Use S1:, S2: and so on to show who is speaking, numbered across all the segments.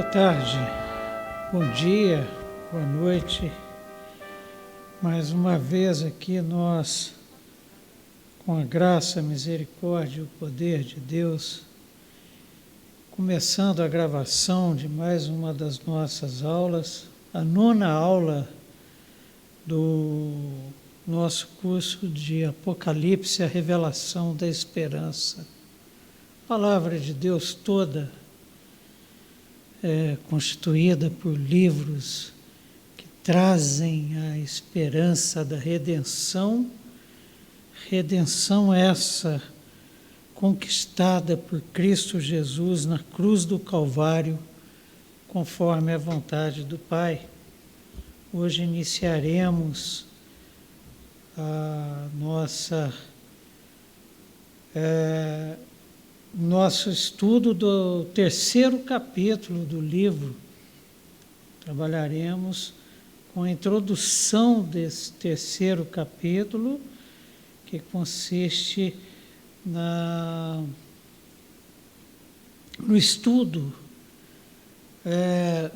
S1: Boa tarde, bom dia, boa noite. Mais uma vez aqui nós, com a graça, a misericórdia e o poder de Deus, começando a gravação de mais uma das nossas aulas, a 9ª aula do nosso curso de Apocalipse, a revelação da esperança. A palavra de Deus toda é constituída por livros que trazem a esperança da redenção, redenção essa conquistada por Cristo Jesus na cruz do Calvário, conforme a vontade do Pai. Hoje iniciaremos a nosso estudo do 3º capítulo do livro. Trabalharemos com a introdução desse 3º capítulo, que consiste no estudo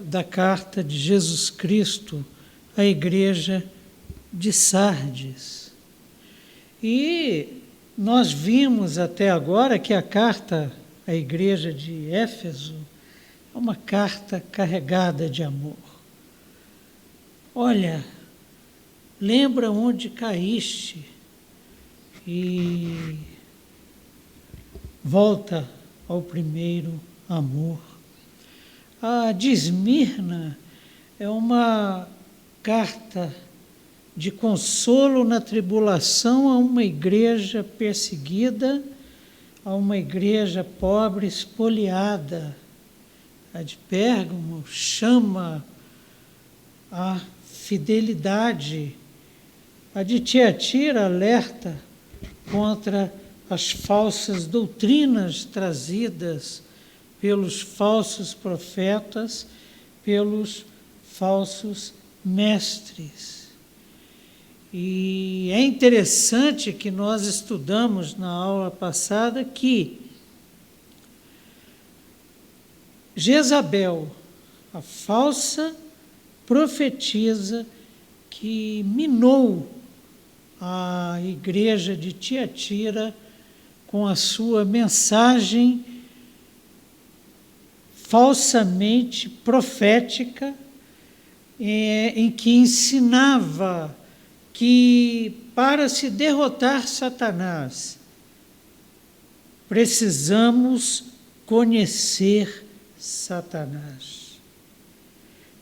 S1: da carta de Jesus Cristo à igreja de Sardes. E nós vimos até agora que a carta à igreja de Éfeso é uma carta carregada de amor. Olha, lembra onde caíste e volta ao primeiro amor. A de Esmirna é uma carta de consolo na tribulação a uma igreja perseguida, a uma igreja pobre, espoliada. A de Pérgamo chama a fidelidade. A de Tiatira alerta contra as falsas doutrinas trazidas pelos falsos profetas, pelos falsos mestres. E é interessante que nós estudamos na aula passada que Jezabel, a falsa profetisa que minou a igreja de Tiatira com a sua mensagem falsamente profética, em que ensinava que para se derrotar Satanás, precisamos conhecer Satanás.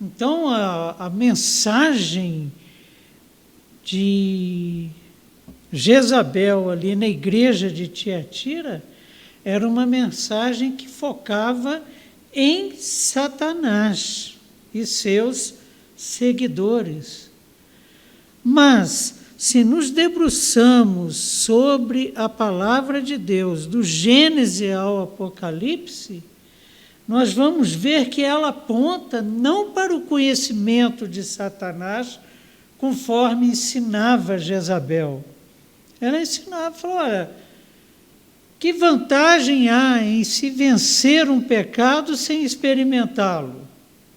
S1: Então, a mensagem de Jezabel ali na igreja de Tiatira era uma mensagem que focava em Satanás e seus seguidores. Mas, se nos debruçamos sobre a palavra de Deus, do Gênesis ao Apocalipse, nós vamos ver que ela aponta não para o conhecimento de Satanás, conforme ensinava Jezabel. Ela ensinava, falou, olha, que vantagem há em se vencer um pecado sem experimentá-lo?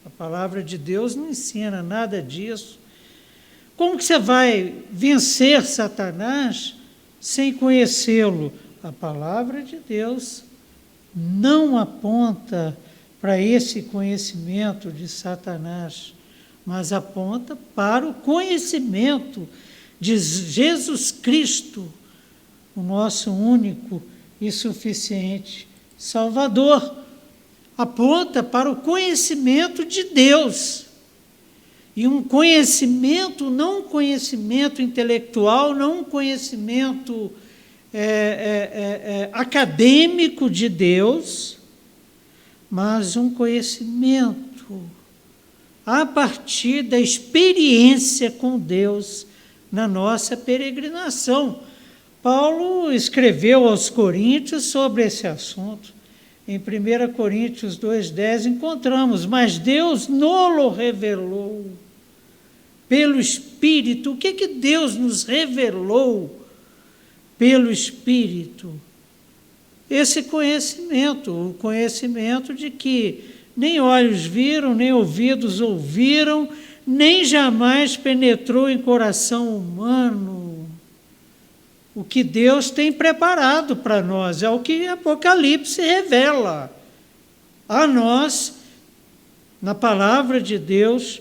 S1: A palavra de Deus não ensina nada disso. Como que você vai vencer Satanás sem conhecê-lo? A palavra de Deus não aponta para esse conhecimento de Satanás, mas aponta para o conhecimento de Jesus Cristo, o nosso único e suficiente Salvador. Aponta para o conhecimento de Deus. E um conhecimento, não um conhecimento intelectual, não um conhecimento acadêmico de Deus, mas um conhecimento a partir da experiência com Deus na nossa peregrinação. Paulo escreveu aos Coríntios sobre esse assunto. Em 1 Coríntios 2,10 encontramos, mas Deus nolo revelou pelo Espírito. O que Deus nos revelou pelo Espírito? Esse conhecimento, o conhecimento de que nem olhos viram, nem ouvidos ouviram, nem jamais penetrou em coração humano o que Deus tem preparado para nós. É o que Apocalipse revela a nós, na palavra de Deus,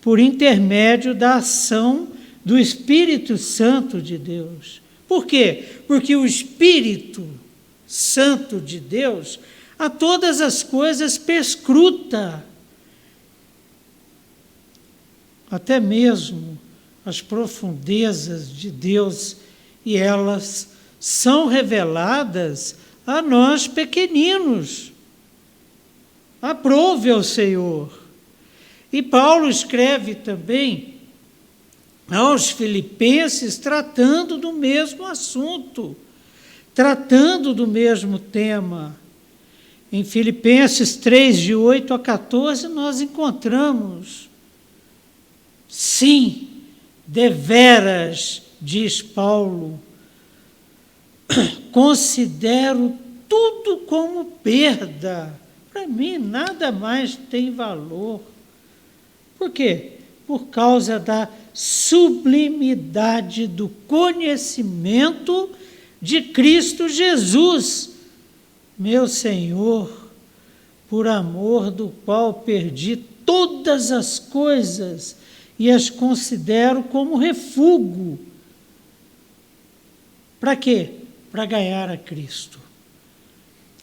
S1: por intermédio da ação do Espírito Santo de Deus. Por quê? Porque o Espírito Santo de Deus a todas as coisas perscruta, até mesmo as profundezas de Deus, e elas são reveladas a nós pequeninos. Aprove ao Senhor. E Paulo escreve também aos Filipenses tratando do mesmo assunto, tratando do mesmo tema. Em Filipenses 3, de 8 a 14, nós encontramos: sim, deveras, diz Paulo, considero tudo como perda. Para mim, nada mais tem valor. Por quê? Por causa da sublimidade do conhecimento de Cristo Jesus, meu Senhor, por amor do qual perdi todas as coisas e as considero como refúgio. Para quê? Para ganhar a Cristo.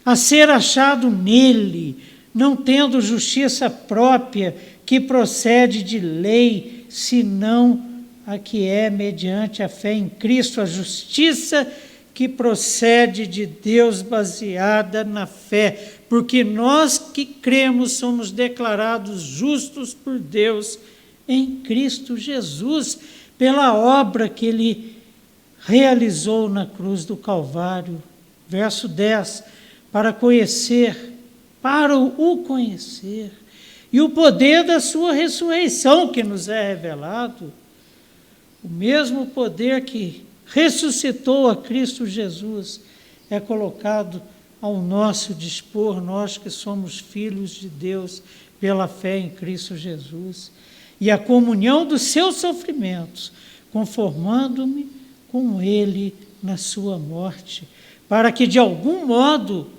S1: A ser achado nele, não tendo justiça própria que procede de lei, senão a que é mediante a fé em Cristo, a justiça que procede de Deus baseada na fé, porque nós que cremos somos declarados justos por Deus em Cristo Jesus, pela obra que Ele realizou na cruz do Calvário. Verso 10, para o conhecer, e o poder da sua ressurreição que nos é revelado, o mesmo poder que ressuscitou a Cristo Jesus é colocado ao nosso dispor, nós que somos filhos de Deus pela fé em Cristo Jesus, e a comunhão dos seus sofrimentos, conformando-me com Ele na sua morte, para que de algum modo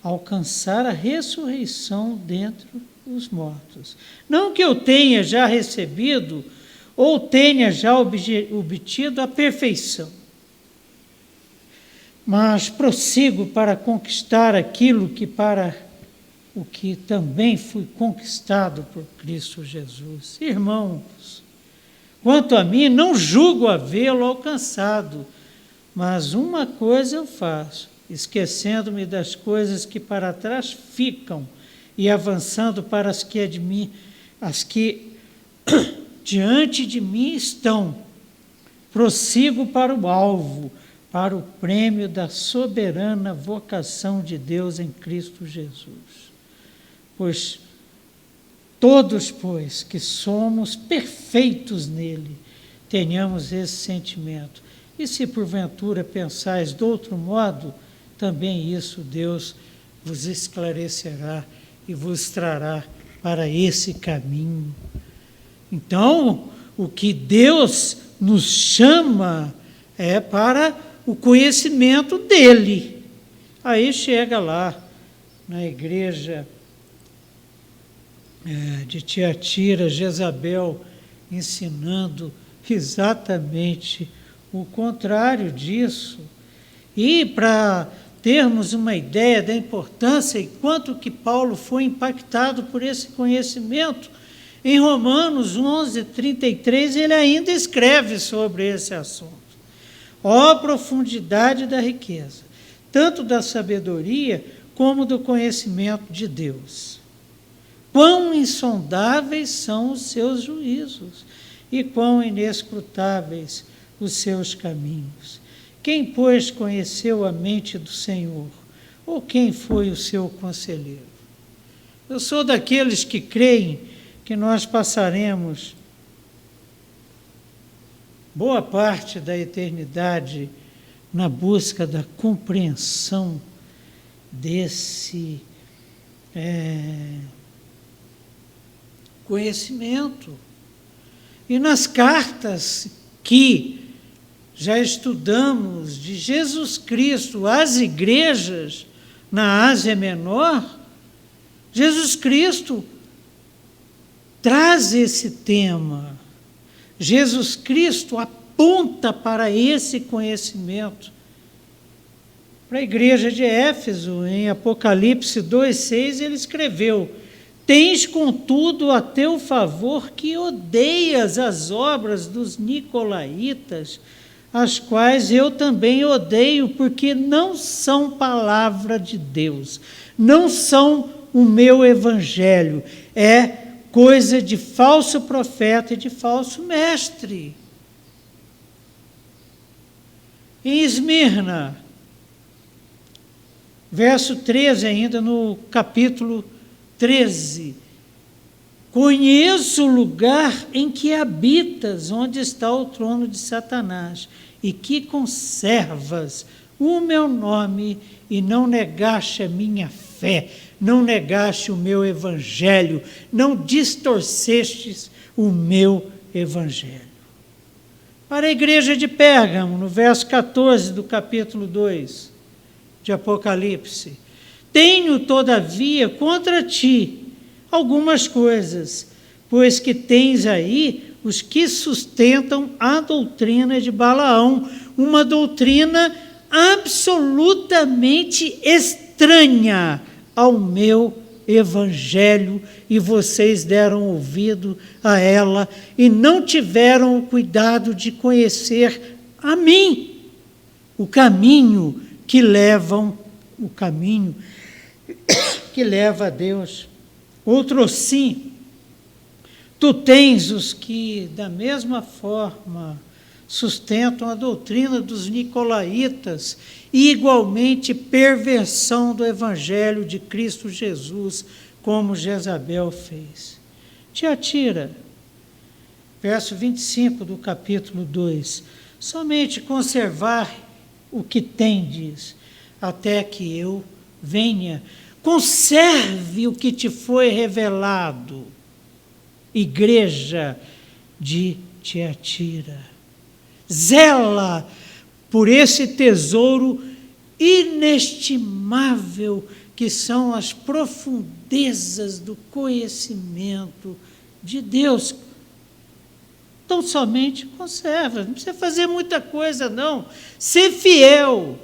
S1: alcançar a ressurreição dentre os mortos. Não que eu tenha já recebido ou tenha já obtido a perfeição, mas prossigo para conquistar aquilo que para o que também fui conquistado por Cristo Jesus. Irmãos, quanto a mim, não julgo havê-lo alcançado, mas uma coisa eu faço, esquecendo-me das coisas que para trás ficam e avançando para as que diante de mim estão, prossigo para o alvo, para o prêmio da soberana vocação de Deus em Cristo Jesus. Pois todos, que somos perfeitos nele, tenhamos esse sentimento. E se porventura pensais de outro modo, também isso Deus vos esclarecerá e vos trará para esse caminho. Então, o que Deus nos chama é para o conhecimento dele. Aí chega lá na igreja de Tiatira, Jezabel ensinando exatamente o contrário disso. E para termos uma ideia da importância e quanto que Paulo foi impactado por esse conhecimento, em Romanos 11, 33, ele ainda escreve sobre esse assunto. Ó profundidade da riqueza, tanto da sabedoria como do conhecimento de Deus. Quão insondáveis são os seus juízos e quão inescrutáveis os seus caminhos. Quem, pois, conheceu a mente do Senhor? Ou quem foi o seu conselheiro? Eu sou daqueles que creem que nós passaremos boa parte da eternidade na busca da compreensão desse conhecimento. E nas cartas que já estudamos de Jesus Cristo às igrejas na Ásia Menor, Jesus Cristo traz esse tema. Jesus Cristo aponta para esse conhecimento. Para a igreja de Éfeso, em Apocalipse 2,6, ele escreveu: tens, contudo, a teu favor que odeias as obras dos nicolaítas, as quais eu também odeio, porque não são palavra de Deus, não são o meu evangelho, é coisa de falso profeta e de falso mestre. Em Esmirna, verso 13 ainda, no capítulo 13, conheço o lugar em que habitas, onde está o trono de Satanás, e que conservas o meu nome, e não negaste a minha fé, não negaste o meu evangelho, não distorcestes o meu evangelho. Para a igreja de Pérgamo, no verso 14 do capítulo 2 de Apocalipse: tenho, todavia, contra ti algumas coisas, pois que tens aí os que sustentam a doutrina de Balaão, uma doutrina absolutamente estranha ao meu evangelho, e vocês deram ouvido a ela e não tiveram o cuidado de conhecer a mim, o caminho que leva a Deus. Outro sim, tu tens os que, da mesma forma, sustentam a doutrina dos nicolaítas e, igualmente, perversão do evangelho de Cristo Jesus, como Jezabel fez. Tiatira, verso 25 do capítulo 2, somente conservar o que tendes, até que eu venha. Conserve o que te foi revelado, igreja de Tiatira. Zela por esse tesouro inestimável que são as profundezas do conhecimento de Deus. Então, somente conserva, não precisa fazer muita coisa, não. Ser fiel.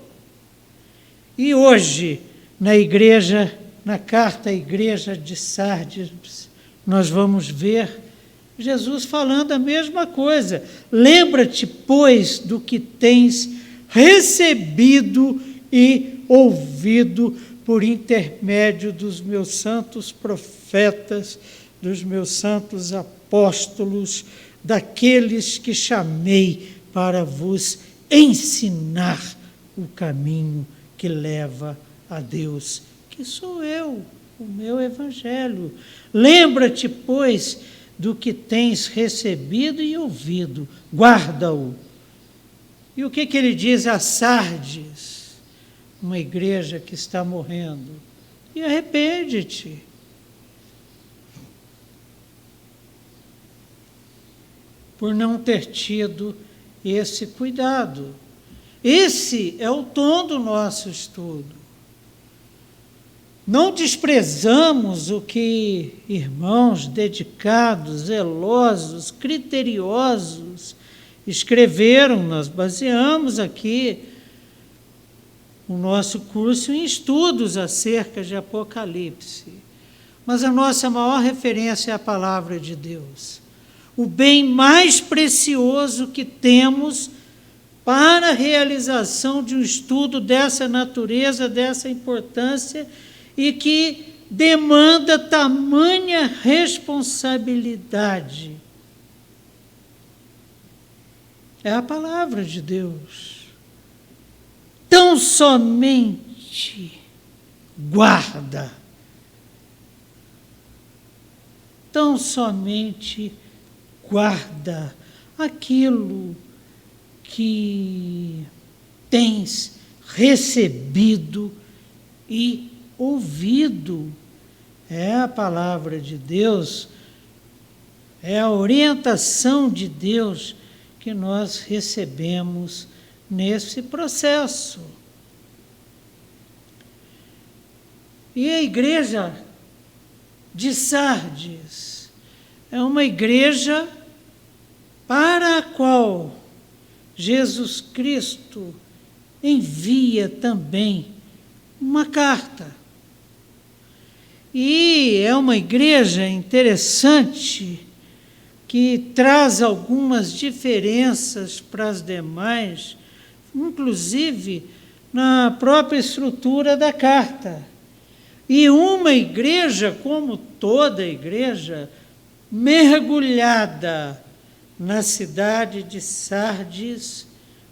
S1: E hoje, na igreja, na carta à igreja de Sardes, nós vamos ver Jesus falando a mesma coisa. Lembra-te, pois, do que tens recebido e ouvido por intermédio dos meus santos profetas, dos meus santos apóstolos, daqueles que chamei para vos ensinar o caminho que leva a Deus, que sou eu, o meu evangelho. Lembra-te, pois, do que tens recebido e ouvido, guarda-o. E o que ele diz a Sardes, uma igreja que está morrendo? E arrepende-te. Por não ter tido esse cuidado. Esse é o tom do nosso estudo. Não desprezamos o que irmãos dedicados, zelosos, criteriosos escreveram. Nós baseamos aqui o nosso curso em estudos acerca de Apocalipse. Mas a nossa maior referência é a palavra de Deus. O bem mais precioso que temos para a realização de um estudo dessa natureza, dessa importância, e que demanda tamanha responsabilidade. É a palavra de Deus. Tão somente guarda. Tão somente guarda aquilo que tens recebido e ouvido. é a palavra de Deus, é a orientação de Deus que nós recebemos nesse processo. E a igreja de Sardes é uma igreja para a qual Jesus Cristo envia também uma carta. E é uma igreja interessante que traz algumas diferenças para as demais, inclusive na própria estrutura da carta. E uma igreja, como toda igreja, mergulhada na cidade de Sardes,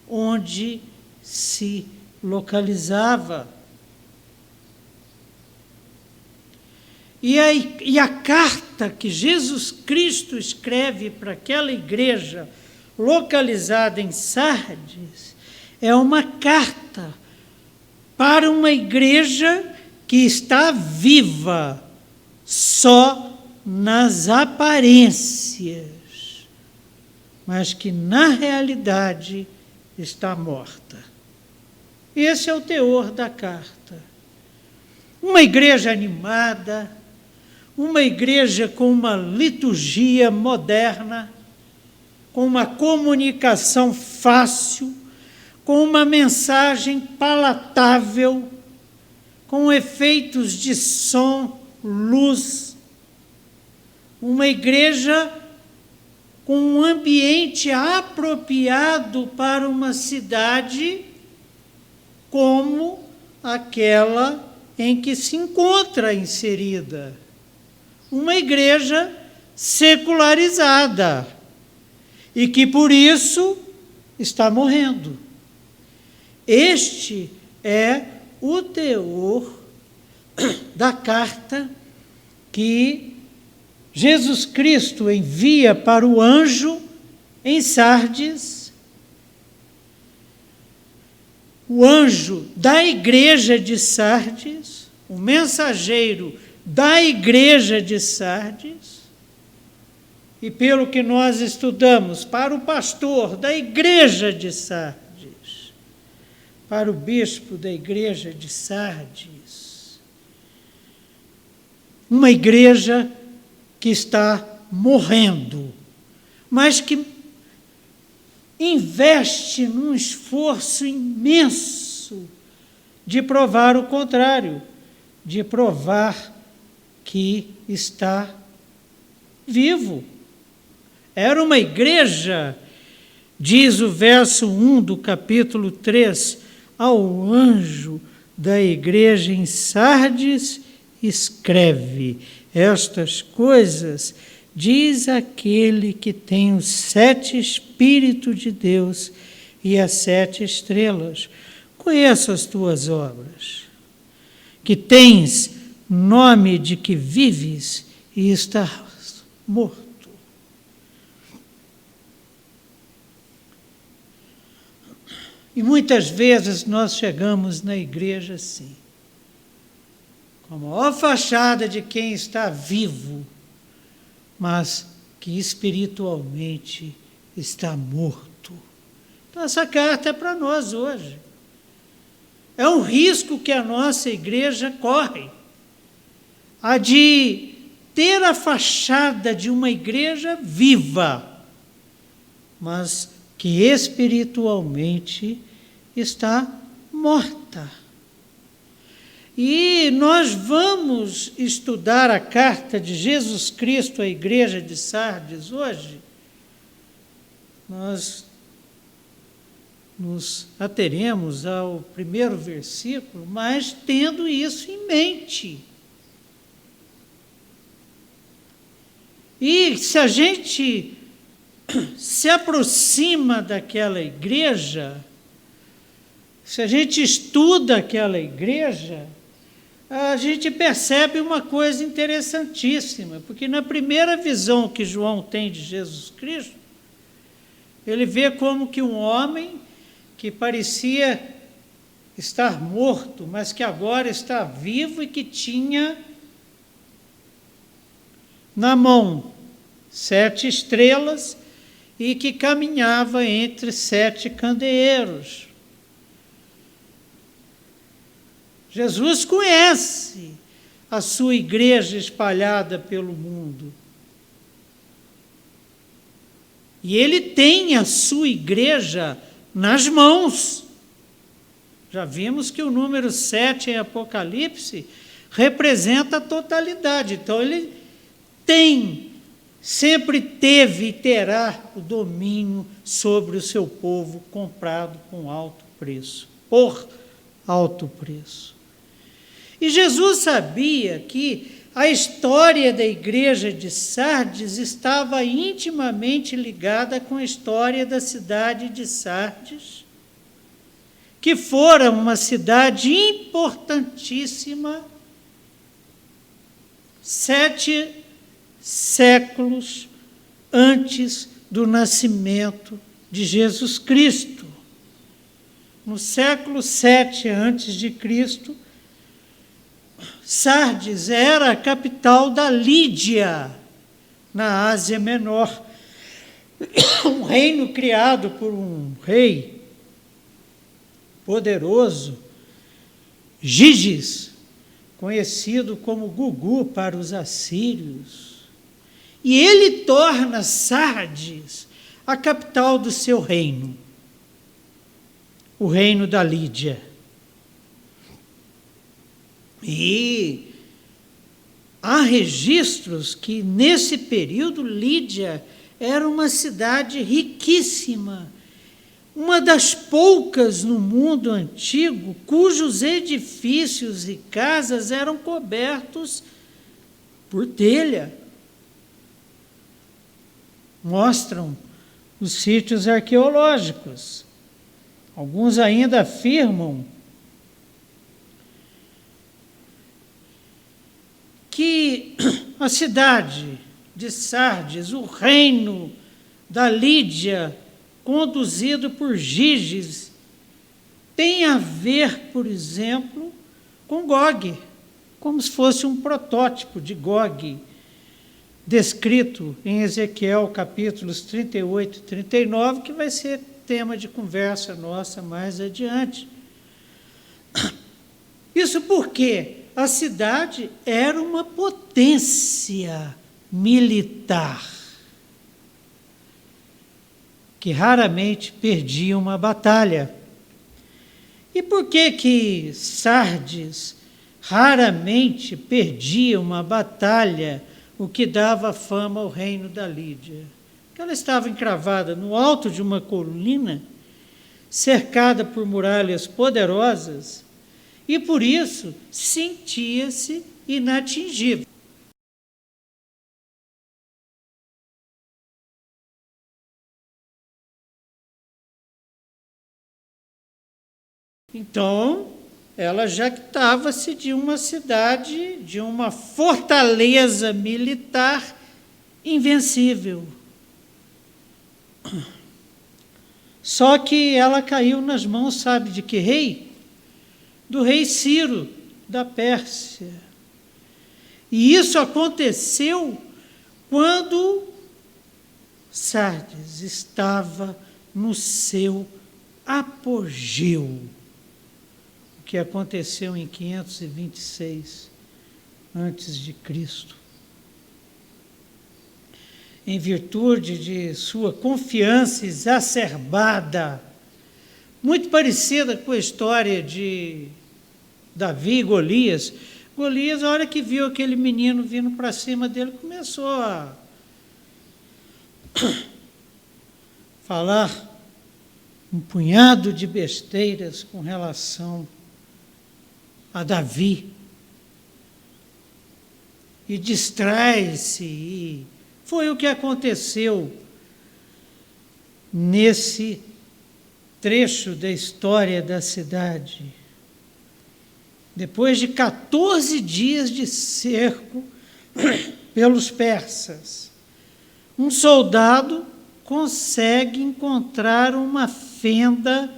S1: onde se localizava. E a carta que Jesus Cristo escreve para aquela igreja localizada em Sardes é uma carta para uma igreja que está viva só nas aparências, mas que na realidade está morta. Esse é o teor da carta. Uma igreja animada, uma igreja com uma liturgia moderna, com uma comunicação fácil, com uma mensagem palatável, com efeitos de som, luz. Uma igreja com um ambiente apropriado para uma cidade como aquela em que se encontra inserida. Uma igreja secularizada e que, por isso, está morrendo. Este é o teor da carta que Jesus Cristo envia para o anjo em Sardes, o anjo da igreja de Sardes, o mensageiro da igreja de Sardes, e pelo que nós estudamos, para o pastor da igreja de Sardes, para o bispo da igreja de Sardes. Uma igreja que está morrendo, mas que investe num esforço imenso de provar o contrário, de provar que está vivo. Era uma igreja, diz o verso 1 do capítulo 3, ao anjo da igreja em Sardes escreve: estas coisas diz aquele que tem os 7 Espíritos de Deus e as 7 estrelas. Conheço as tuas obras, que tens nome de que vives e estás morto. E muitas vezes nós chegamos na igreja assim, com a maior fachada de quem está vivo, mas que espiritualmente está morto. Então essa carta é para nós hoje. É um risco que a nossa igreja corre, a de ter a fachada de uma igreja viva, mas que espiritualmente está morta. E nós vamos estudar a carta de Jesus Cristo à igreja de Sardes hoje. Nós nos ateremos ao primeiro versículo, mas tendo isso em mente. E se a gente se aproxima daquela igreja, se a gente estuda aquela igreja, a gente percebe uma coisa interessantíssima, porque na primeira visão que João tem de Jesus Cristo, ele vê como que um homem que parecia estar morto, mas que agora está vivo e que tinha na mão 7 estrelas e que caminhava entre 7 candeeiros. Jesus conhece a sua igreja espalhada pelo mundo. E ele tem a sua igreja nas mãos. Já vimos que o número 7 em Apocalipse representa a totalidade. Então, ele sempre teve e terá o domínio sobre o seu povo comprado com alto preço, por alto preço. E Jesus sabia que a história da igreja de Sardes estava intimamente ligada com a história da cidade de Sardes, que fora uma cidade importantíssima 7 séculos antes do nascimento de Jesus Cristo. No século 7 antes de Cristo, Sardes era a capital da Lídia, na Ásia Menor, um reino criado por um rei poderoso, Giges, conhecido como Gugu para os assírios. E ele torna Sardes a capital do seu reino, o reino da Lídia. E há registros que, nesse período, Lídia era uma cidade riquíssima, uma das poucas no mundo antigo cujos edifícios e casas eram cobertos por telha. Mostram os sítios arqueológicos. Alguns ainda afirmam que a cidade de Sardes, o reino da Lídia, conduzido por Giges, tem a ver, por exemplo, com Gog, como se fosse um protótipo de Gog, descrito em Ezequiel capítulos 38 e 39, que vai ser tema de conversa nossa mais adiante. Isso porque a cidade era uma potência militar, que raramente perdia uma batalha. E por que Sardes raramente perdia uma batalha, o que dava fama ao reino da Lídia? Porque ela estava encravada no alto de uma colina, cercada por muralhas poderosas, e por isso sentia-se inatingível. Então, ela jactava-se de uma cidade, de uma fortaleza militar invencível. Só que ela caiu nas mãos, sabe de que rei? Do rei Ciro, da Pérsia. E isso aconteceu quando Sardes estava no seu apogeu, o que aconteceu em 526 antes de Cristo. Em virtude de sua confiança exacerbada, muito parecida com a história de Davi e Golias. Golias, a hora que viu aquele menino vindo para cima dele, começou a falar um punhado de besteiras com relação a Davi. E distrai-se, e foi o que aconteceu nesse trecho da história da cidade. Depois de 14 dias de cerco pelos persas, um soldado consegue encontrar uma fenda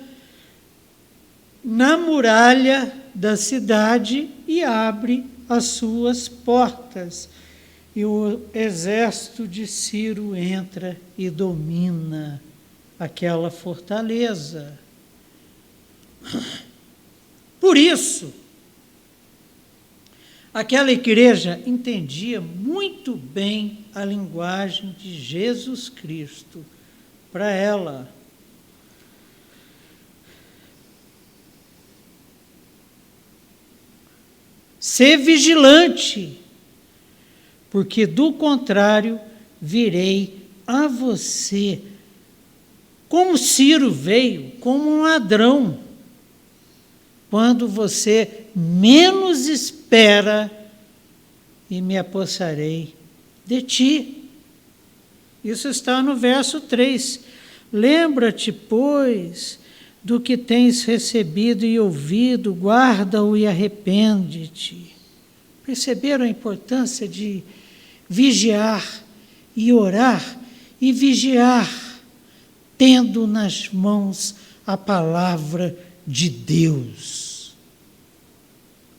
S1: na muralha da cidade e abre as suas portas. e o exército de Ciro entra e domina aquela fortaleza. Por isso, aquela igreja entendia muito bem a linguagem de Jesus Cristo para ela. Ser vigilante, porque do contrário virei a você, como Ciro veio, como um ladrão, quando você menos espera, e me apossarei de ti. Isso está no verso 3. Lembra-te, pois, do que tens recebido e ouvido, guarda-o e arrepende-te. Perceberam a importância de vigiar e orar e vigiar, tendo nas mãos a palavra de Deus,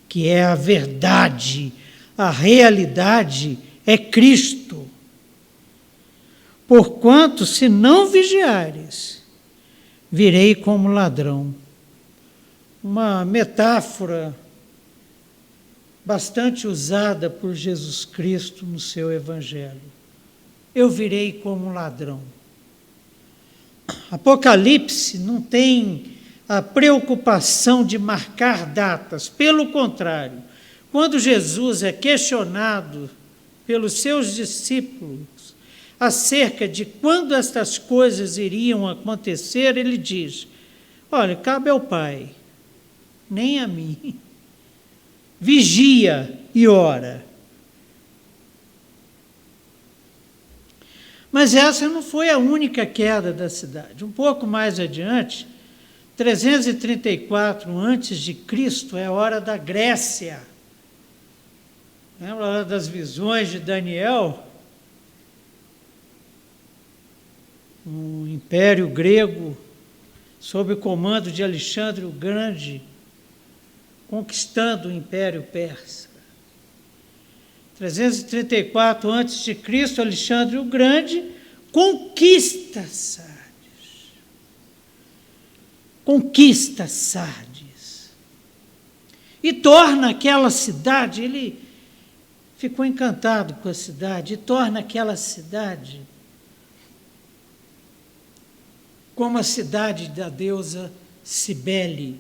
S1: que é a verdade, a realidade é Cristo. Porquanto, se não vigiares, virei como ladrão. Uma metáfora bastante usada por Jesus Cristo no seu Evangelho. Eu virei como um ladrão. Apocalipse não tem a preocupação de marcar datas. Pelo contrário, quando Jesus é questionado pelos seus discípulos acerca de quando estas coisas iriam acontecer, ele diz: olha, cabe ao Pai, nem a mim. Vigia e ora. Mas essa não foi a única queda da cidade. Um pouco mais adiante, 334 antes de Cristo, é a hora da Grécia. Lembra lá das visões de Daniel? O Império Grego, sob o comando de Alexandre o Grande, conquistando o Império Persa. 334 a.C., Alexandre o Grande conquista Sardes. Conquista Sardes. E torna aquela cidade, ele ficou encantado com a cidade, e torna aquela cidade como a cidade da deusa Cibele.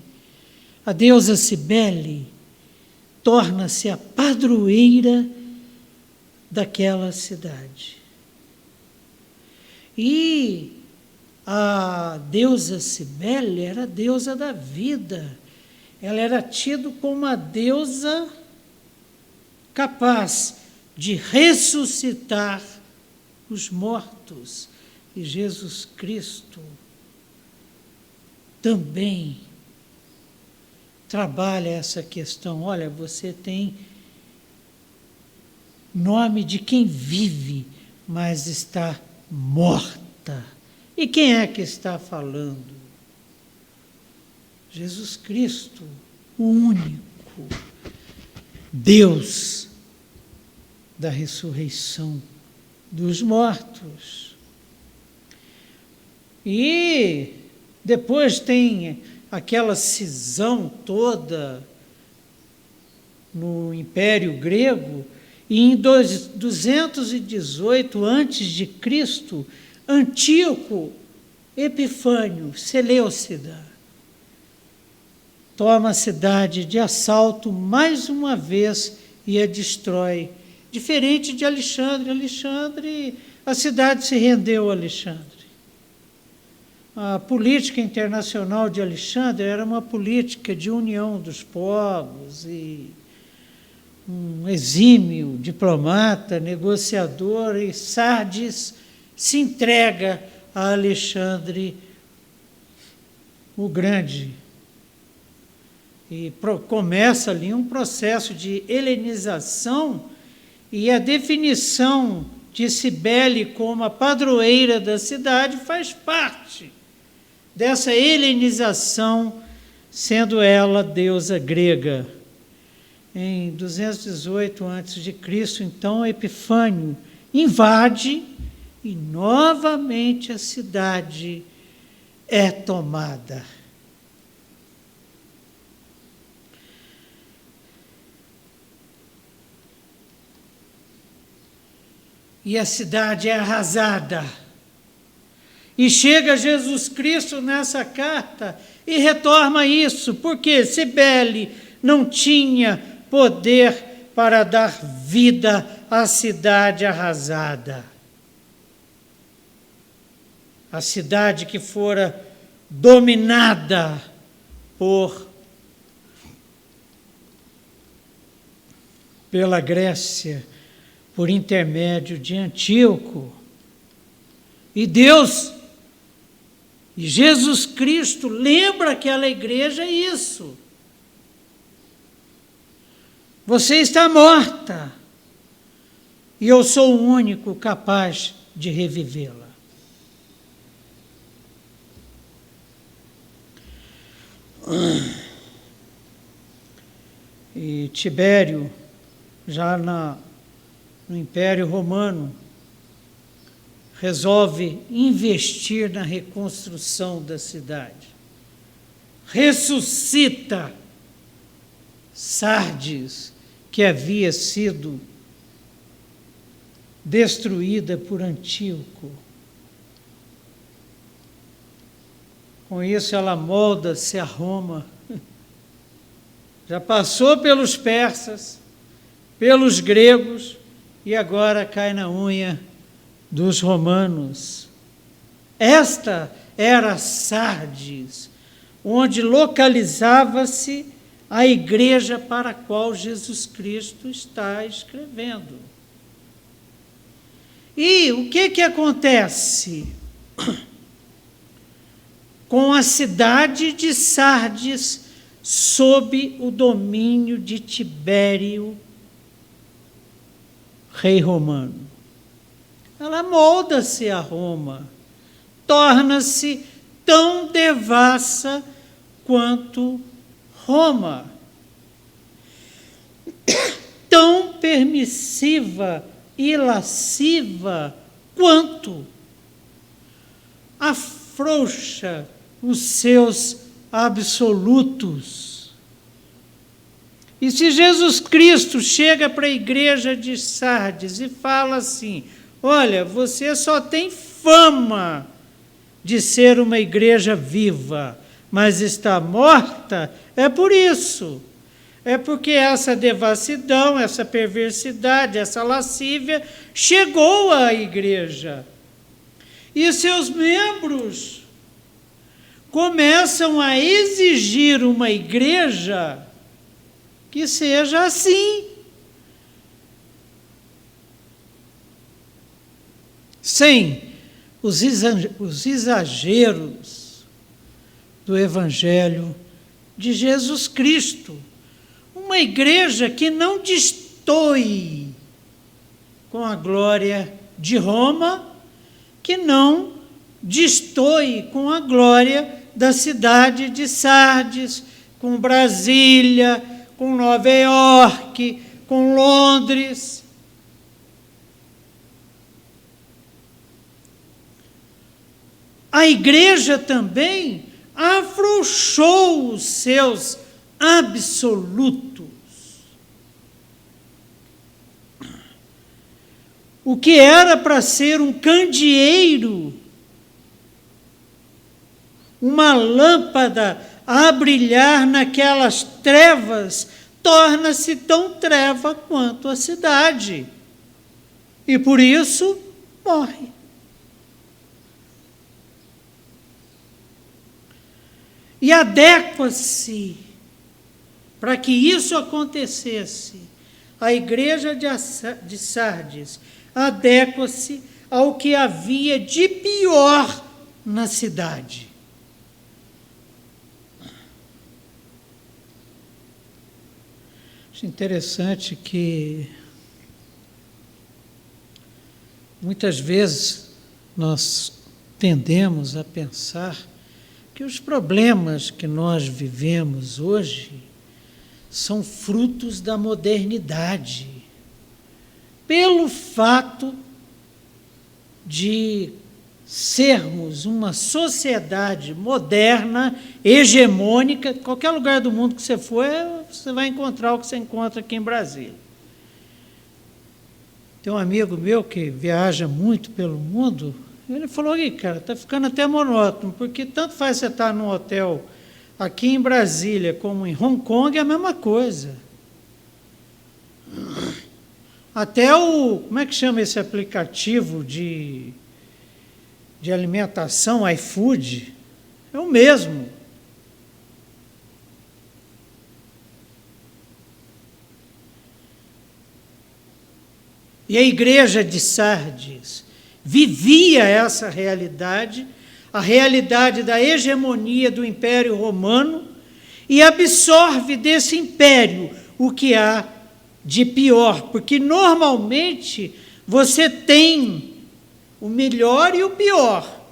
S1: A deusa Cibele torna-se a padroeira daquela cidade. E a deusa Cibele era a deusa da vida. Ela era tida como a deusa capaz de ressuscitar os mortos. E Jesus Cristo também trabalha essa questão. Olha, você tem nome de quem vive, mas está morta. E quem é que está falando? Jesus Cristo, o único Deus da ressurreição dos mortos. E depois tem aquela cisão toda no Império Grego, e em 218 a.C., Antíoco Epifânio, Seleucida, toma a cidade de assalto mais uma vez e a destrói. Diferente de Alexandre, a cidade se rendeu a Alexandre. A política internacional de Alexandre era uma política de união dos povos, e um exímio diplomata, negociador, e Sardes se entrega a Alexandre o Grande. E começa ali um processo de helenização, e a definição de Cibele como a padroeira da cidade faz parte dessa helenização, sendo ela deusa grega. em 218 a.C., então Epifânio invade e novamente a cidade é tomada. E a cidade é arrasada. E chega Jesus Cristo nessa carta e retorna isso, porque Cibele não tinha poder para dar vida à cidade arrasada. A cidade que fora dominada pela Grécia, por intermédio de Antíoco. E Deus, e Jesus Cristo, lembra aquela igreja isso. Você está morta, e eu sou o único capaz de revivê-la. E Tibério, já no Império Romano, resolve investir na reconstrução da cidade. Ressuscita Sardes, que havia sido destruída por Antíoco. Com isso, ela molda-se a Roma. Já passou pelos persas, pelos gregos, e agora cai na unha dos romanos. Esta era Sardes, onde localizava-se a igreja para a qual Jesus Cristo está escrevendo. E o que acontece com a cidade de Sardes sob o domínio de Tibério, rei romano? Ela molda-se a Roma, torna-se tão devassa quanto Roma, tão permissiva e lasciva quanto, afrouxa os seus absolutos. E se Jesus Cristo chega para a igreja de Sardes e fala assim: olha, você só tem fama de ser uma igreja viva, mas está morta, é por isso. É porque essa devassidão, essa perversidade, essa lascívia chegou à igreja. E seus membros começam a exigir uma igreja que seja assim. Sem os exageros do Evangelho de Jesus Cristo. Uma igreja que não destoe com a glória de Roma, que não destoe com a glória da cidade de Sardes, com Brasília, com Nova York, com Londres. A igreja também afrouxou os seus absolutos. O que era para ser um candeeiro, uma lâmpada a brilhar naquelas trevas, torna-se tão treva quanto a cidade. E por isso morre. E adequa-se, para que isso acontecesse, a igreja de Sardes adequa-se ao que havia de pior na cidade. Acho interessante que muitas vezes nós tendemos a pensar que os problemas que nós vivemos hoje são frutos da modernidade. Pelo fato de sermos uma sociedade moderna, hegemônica, qualquer lugar do mundo que você for, você vai encontrar o que você encontra aqui em Brasília. Tem um amigo meu que viaja muito pelo mundo, ele falou que, cara, está ficando até monótono, porque tanto faz você estar num hotel aqui em Brasília como em Hong Kong, é a mesma coisa. Até como é que chama esse aplicativo de alimentação, iFood, é o mesmo. E a igreja de Sardes vivia essa realidade, a realidade da hegemonia do Império Romano, e absorve desse império o que há de pior, porque normalmente você tem o melhor e o pior,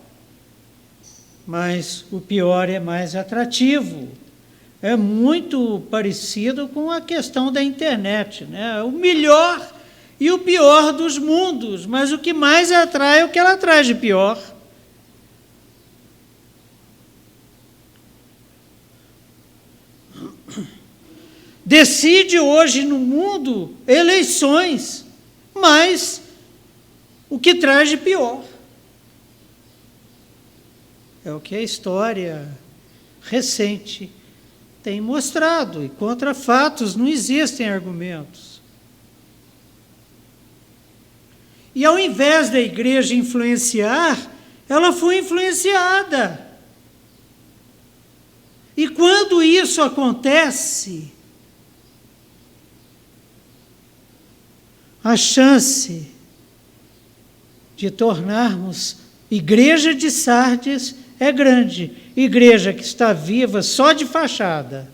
S1: mas o pior é mais atrativo. É muito parecido com a questão da internet, né? O melhor e o pior dos mundos, mas o que mais atrai é o que ela traz de pior. Decide hoje no mundo eleições, mas o que traz de pior. É o que a história recente tem mostrado, e contra fatos não existem argumentos. E ao invés da igreja influenciar, ela foi influenciada. E quando isso acontece, a chance de tornarmos igreja de Sardes é grande. Igreja que está viva só de fachada,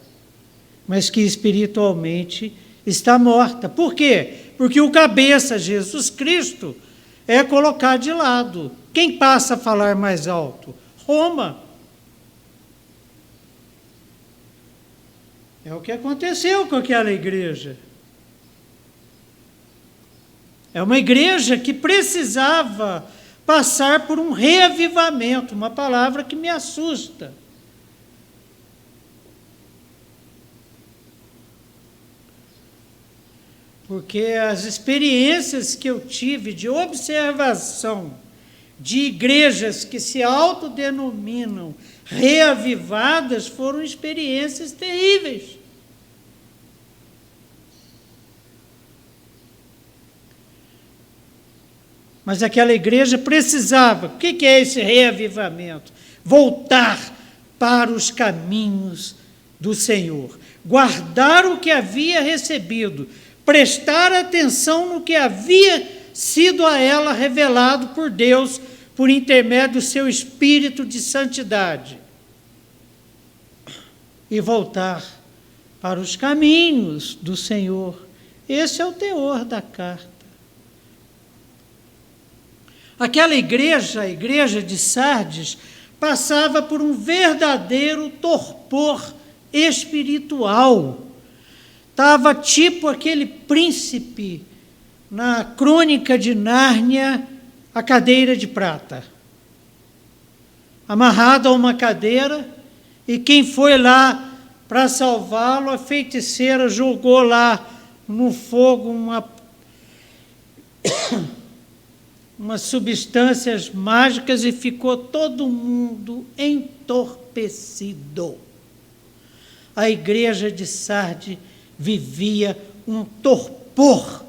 S1: mas que espiritualmente está morta. Por quê? Porque o cabeça, Jesus Cristo, é colocado de lado. Quem passa a falar mais alto? Roma. É o que aconteceu com aquela igreja. É uma igreja que precisava passar por um reavivamento, uma palavra que me assusta. Porque as experiências que eu tive de observação de igrejas que se autodenominam reavivadas foram experiências terríveis. Mas aquela igreja precisava. O que é esse reavivamento? Voltar para os caminhos do Senhor. Guardar o que havia recebido. Prestar atenção no que havia sido a ela revelado por Deus, por intermédio do seu Espírito de santidade. E voltar para os caminhos do Senhor. Esse é o teor da carta. Aquela igreja, a igreja de Sardes, passava por um verdadeiro torpor espiritual. Estava tipo aquele príncipe na Crônica de Nárnia, a cadeira de prata. Amarrado a uma cadeira, e quem foi lá para salvá-lo, a feiticeira jogou lá no fogo umas substâncias mágicas e ficou todo mundo entorpecido. A igreja de Sardes vivia um torpor,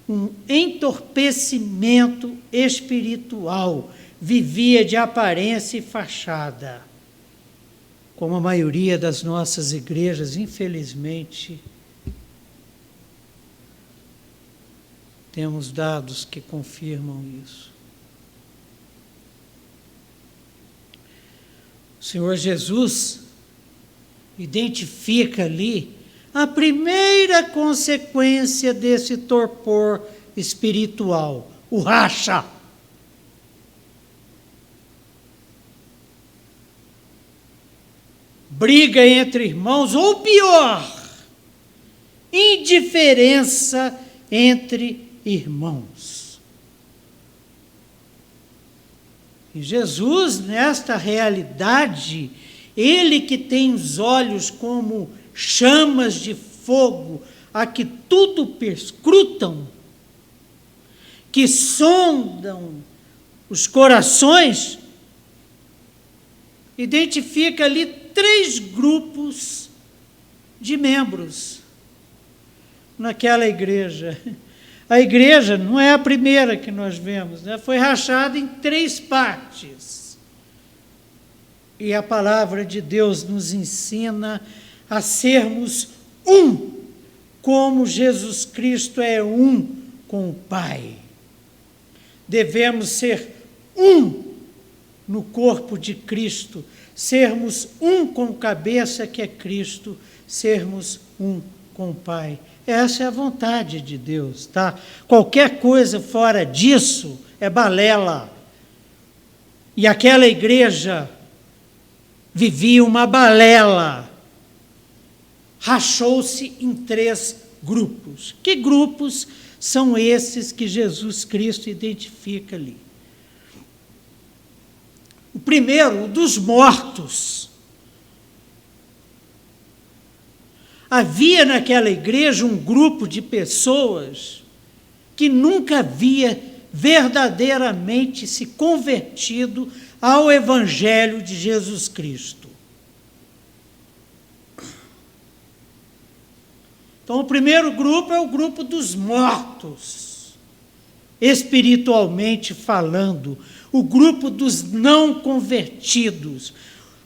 S1: um entorpecimento espiritual, vivia de aparência e fachada, como a maioria das nossas igrejas, infelizmente. Temos dados que confirmam isso. O Senhor Jesus identifica ali a primeira consequência desse torpor espiritual, o racha. Briga entre irmãos, ou pior, indiferença entre irmãos. E Jesus, nesta realidade, ele que tem os olhos como chamas de fogo, a que tudo perscrutam, que sondam os corações, identifica ali 3 grupos de membros naquela igreja. A igreja não é a primeira que nós vemos, né? Foi rachada em 3 partes. E a palavra de Deus nos ensina a sermos um, como Jesus Cristo é um com o Pai. Devemos ser um no corpo de Cristo, sermos um com a cabeça que é Cristo, sermos um com o Pai. Essa é a vontade de Deus, tá? Qualquer coisa fora disso é balela. E aquela igreja vivia uma balela. Rachou-se em 3 grupos. Que grupos são esses que Jesus Cristo identifica ali? O primeiro, o dos mortos. Havia naquela igreja um grupo de pessoas que nunca havia verdadeiramente se convertido ao Evangelho de Jesus Cristo. Então, o primeiro grupo é o grupo dos mortos, espiritualmente falando, o grupo dos não convertidos,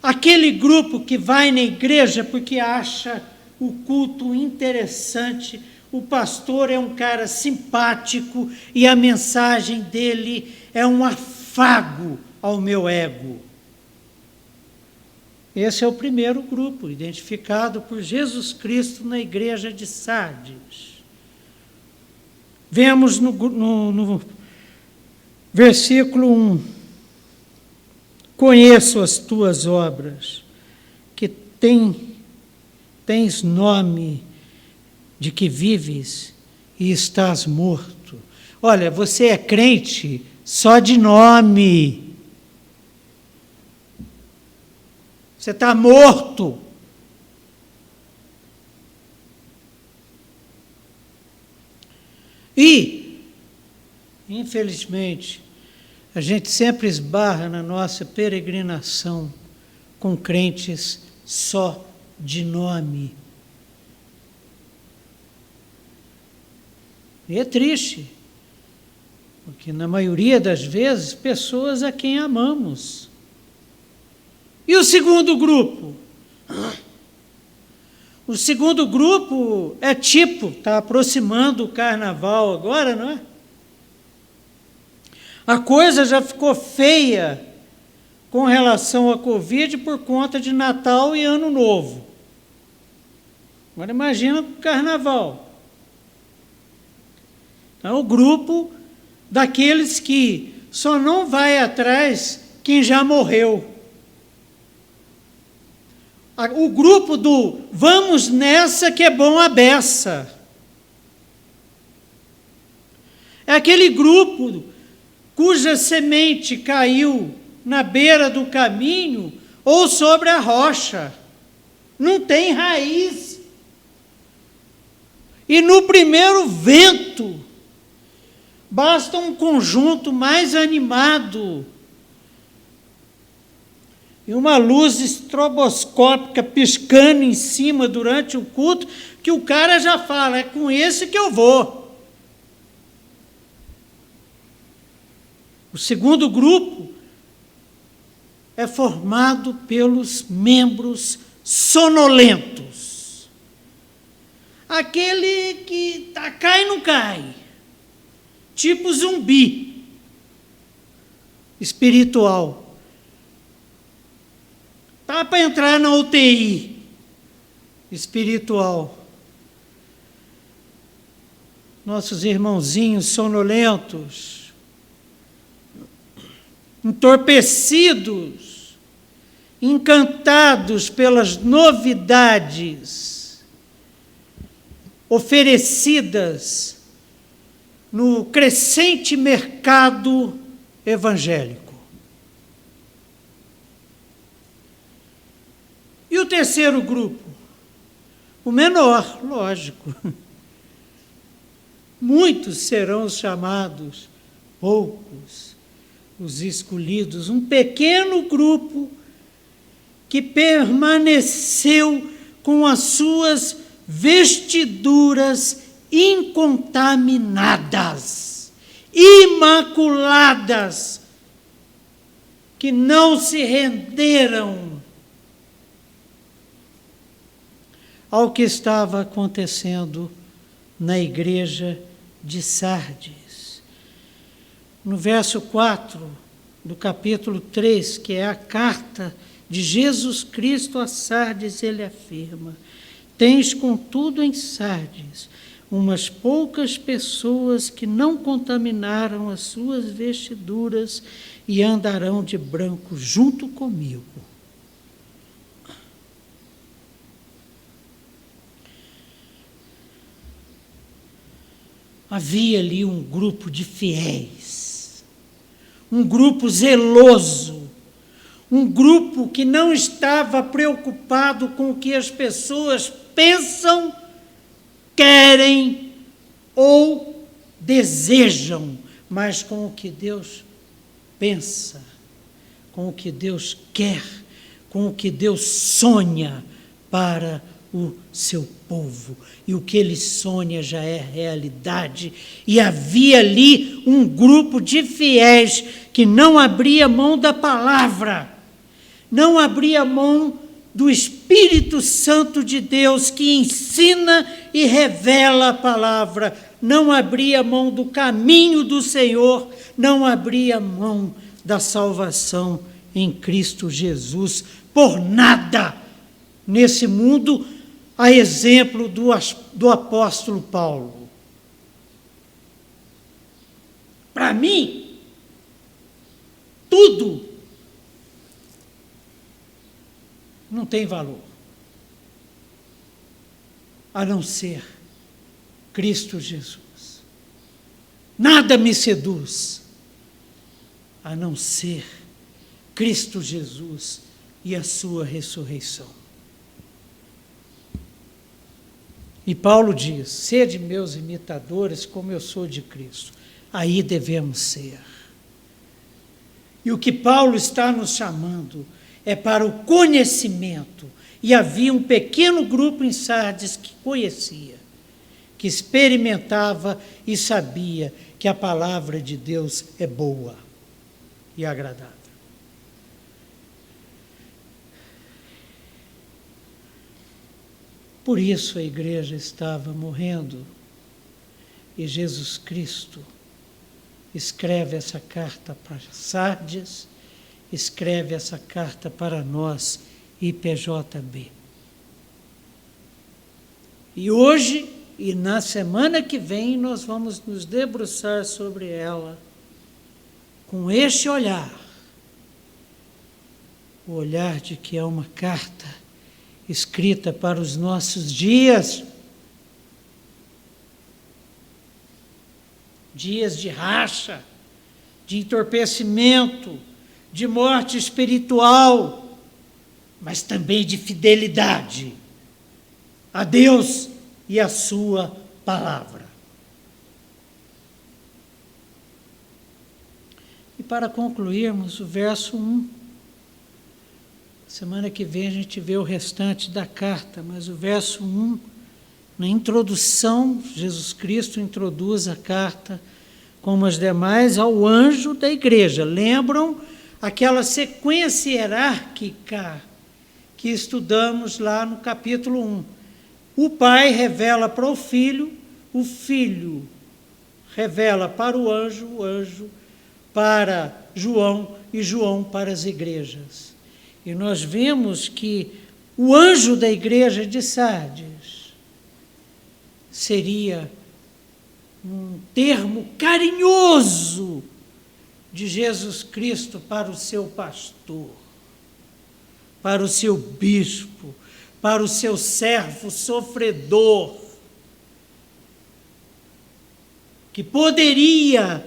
S1: aquele grupo que vai na igreja porque acha o culto interessante, o pastor é um cara simpático e a mensagem dele é um afago ao meu ego. Esse é o primeiro grupo, identificado por Jesus Cristo na igreja de Sardes. Vemos no versículo 1, conheço as tuas obras, que tens nome de que vives e estás morto. Olha, você é crente só de nome. Você está morto. E, infelizmente, a gente sempre esbarra na nossa peregrinação com crentes só de nome. E é triste, porque na maioria das vezes, pessoas a quem amamos. E o segundo grupo? O segundo grupo é tipo, está aproximando o carnaval agora, não é? A coisa já ficou feia com relação à Covid por conta de Natal e Ano Novo. Agora imagina o carnaval. Então, o grupo daqueles que só não vai atrás quem já morreu. O grupo do vamos nessa que é bom a beça. É aquele grupo cuja semente caiu na beira do caminho ou sobre a rocha. Não tem raiz. E no primeiro vento, basta um conjunto mais animado e uma luz estroboscópica piscando em cima durante o culto, que o cara já fala, é com esse que eu vou. O segundo grupo é formado pelos membros sonolentos. Aquele que cai não cai. Tipo zumbi espiritual. Está para entrar na UTI espiritual. Nossos irmãozinhos sonolentos, entorpecidos, encantados pelas novidades, oferecidas no crescente mercado evangélico. E o terceiro grupo? O menor, lógico. Muitos serão os chamados, poucos os escolhidos. Um pequeno grupo que permaneceu com as suas vestiduras incontaminadas, imaculadas, que não se renderam ao que estava acontecendo na igreja de Sardes. No verso 4 do capítulo 3, que é a carta de Jesus Cristo a Sardes, ele afirma: tens, contudo, em Sardes umas poucas pessoas que não contaminaram as suas vestiduras e andarão de branco junto comigo. Havia ali um grupo de fiéis, um grupo zeloso, um grupo que não estava preocupado com o que as pessoas pensam, querem ou desejam, mas com o que Deus pensa, com o que Deus quer, com o que Deus sonha para o seu povo. E o que ele sonha já é realidade. E havia ali um grupo de fiéis que não abria mão da palavra, não abria mão do Espírito Santo de Deus que ensina e revela a palavra, não abria mão do caminho do Senhor, não abria mão da salvação em Cristo Jesus, por nada nesse mundo, a exemplo do apóstolo Paulo. Para mim, tudo não tem valor, a não ser Cristo Jesus. Nada me seduz, a não ser Cristo Jesus e a sua ressurreição. E Paulo diz: sede meus imitadores, como eu sou de Cristo. Aí devemos ser. E o que Paulo está nos chamando é para o conhecimento. E havia um pequeno grupo em Sardes que conhecia, que experimentava e sabia que a palavra de Deus é boa e agradável. Por isso a igreja estava morrendo. E Jesus Cristo escreve essa carta para Sardes, escreve essa carta para nós, IPJB. E hoje e na semana que vem nós vamos nos debruçar sobre ela com este olhar, o olhar de que é uma carta escrita para os nossos dias, dias de racha, de entorpecimento, de morte espiritual, mas também de fidelidade a Deus e a sua palavra. E para concluirmos, o verso 1. Semana que vem a gente vê o restante da carta, mas o verso 1, na introdução, Jesus Cristo introduz a carta, como as demais, ao anjo da igreja. Lembram aquela sequência hierárquica que estudamos lá no capítulo 1. O pai revela para o filho revela para o anjo para João e João para as igrejas. E nós vimos que o anjo da igreja de Sardes seria um termo carinhoso de Jesus Cristo para o seu pastor, para o seu bispo, para o seu servo sofredor, que poderia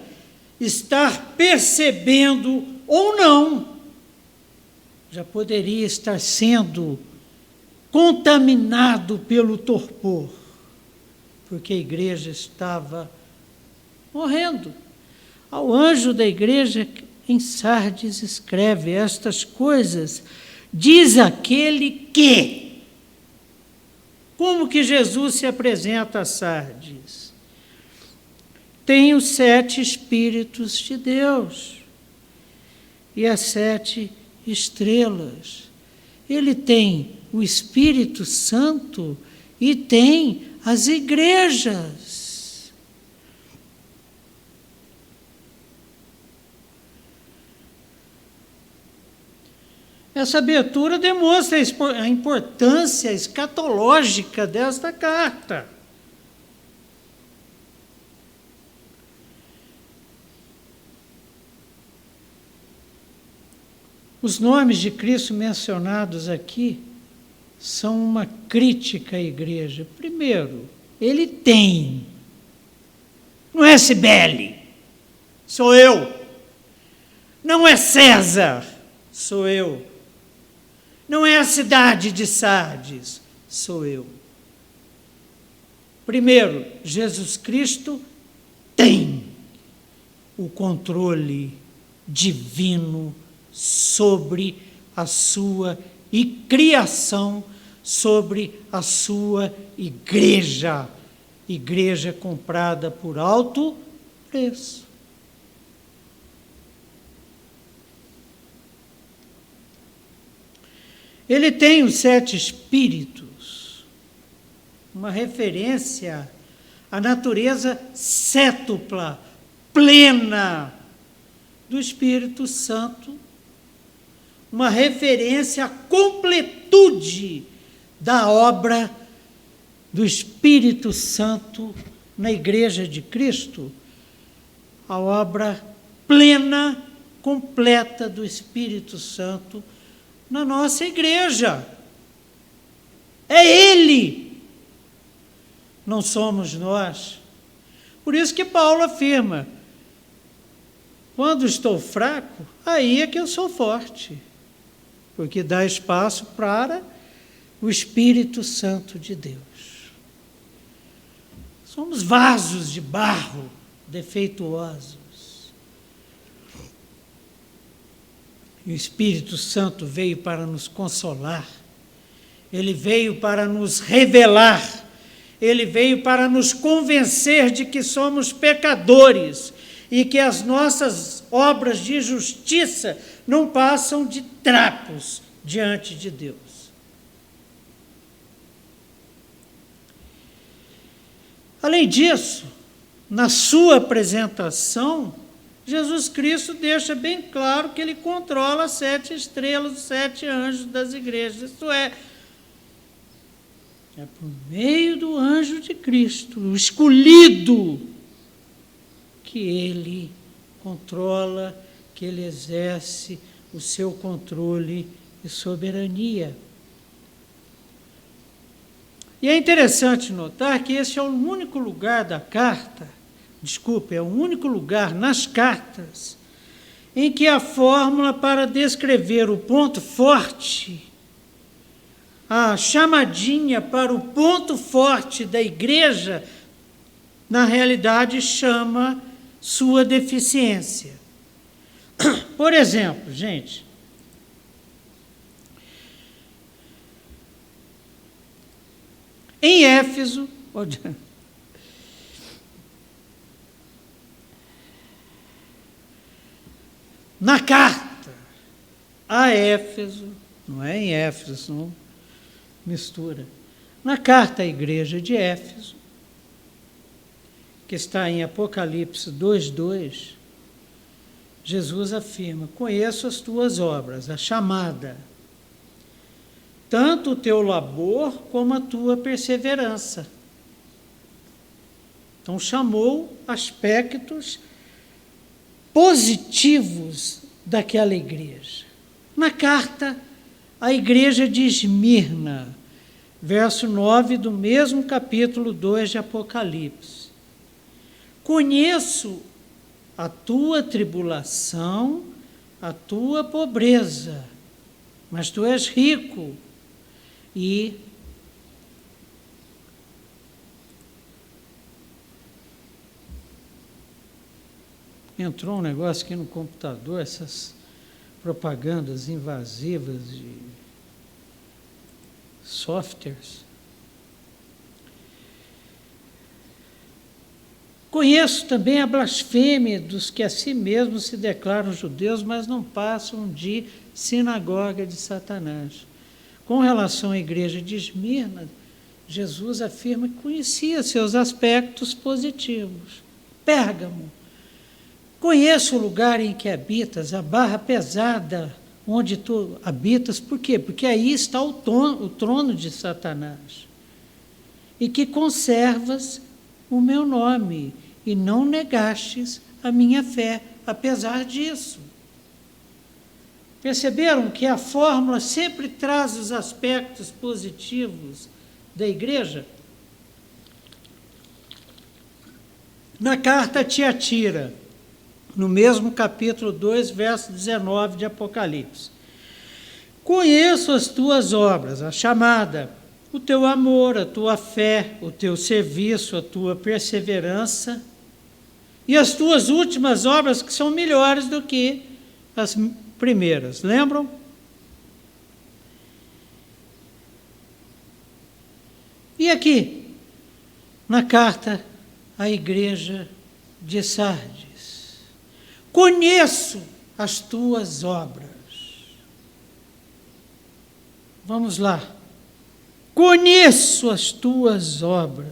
S1: estar percebendo ou não, já poderia estar sendo contaminado pelo torpor, porque a igreja estava morrendo. Ao anjo da igreja em Sardes escreve: estas coisas diz aquele que... Como que Jesus se apresenta a Sardes? Tem os 7 Espíritos de Deus e as 7 estrelas. Ele tem o Espírito Santo e tem as igrejas. Essa abertura demonstra a importância escatológica desta carta. Os nomes de Cristo mencionados aqui são uma crítica à igreja. Primeiro, ele tem. Não é Cibele, sou eu. Não é César, sou eu. Não é a cidade de Sardes, sou eu. Primeiro, Jesus Cristo tem o controle divino sobre a sua criação, sobre a sua igreja, igreja comprada por alto preço. Ele tem os 7 Espíritos, uma referência à natureza cétupla, plena do Espírito Santo, uma referência à completude da obra do Espírito Santo na Igreja de Cristo, a obra plena, completa do Espírito Santo na nossa igreja. É Ele, não somos nós. Por isso que Paulo afirma: quando estou fraco, aí é que eu sou forte, porque dá espaço para o Espírito Santo de Deus. Somos vasos de barro defeituosos. E o Espírito Santo veio para nos consolar, ele veio para nos revelar, ele veio para nos convencer de que somos pecadores e que as nossas obras de justiça não passam de trapos diante de Deus. Além disso, na sua apresentação, Jesus Cristo deixa bem claro que ele controla as 7 estrelas, os 7 anjos das igrejas. Isto é por meio do anjo de Cristo, o escolhido, que ele controla, que ele exerce o seu controle e soberania. E é interessante notar que esse é o único lugar da carta, é o único lugar nas cartas em que a fórmula para descrever o ponto forte, a chamadinha para o ponto forte da igreja, na realidade chama sua deficiência. Por exemplo, gente, em Éfeso, na carta a Éfeso, não é em Éfeso, não mistura, na carta à igreja de Éfeso, que está em Apocalipse 2:2, Jesus afirma: conheço as tuas obras, a chamada, tanto o teu labor como a tua perseverança. Então, chamou aspectos positivos daquela igreja. Na carta à igreja de Esmirna, verso 9 do mesmo capítulo 2 de Apocalipse, Conheço a tua tribulação, a tua pobreza, mas tu és rico. E entrou um negócio aqui no computador, essas propagandas invasivas de softwares. Conheço também a blasfêmia dos que a si mesmos se declaram judeus, mas não passam de sinagoga de Satanás. Com relação à igreja de Esmirna, Jesus afirma que conhecia seus aspectos positivos. Pérgamo, conheço o lugar em que habitas, a barra pesada onde tu habitas. Por quê? Porque aí está o trono de Satanás. E que conservas o meu nome, e não negastes a minha fé, apesar disso. Perceberam que a fórmula sempre traz os aspectos positivos da igreja? Na carta a Tiatira, no mesmo capítulo 2, verso 19 de Apocalipse. Conheço as tuas obras, a chamada, o teu amor, a tua fé, o teu serviço, a tua perseverança e as tuas últimas obras, que são melhores do que as primeiras. Lembram? E aqui, na carta à igreja de Sardes, conheço as tuas obras. Vamos lá. Conheço as tuas obras.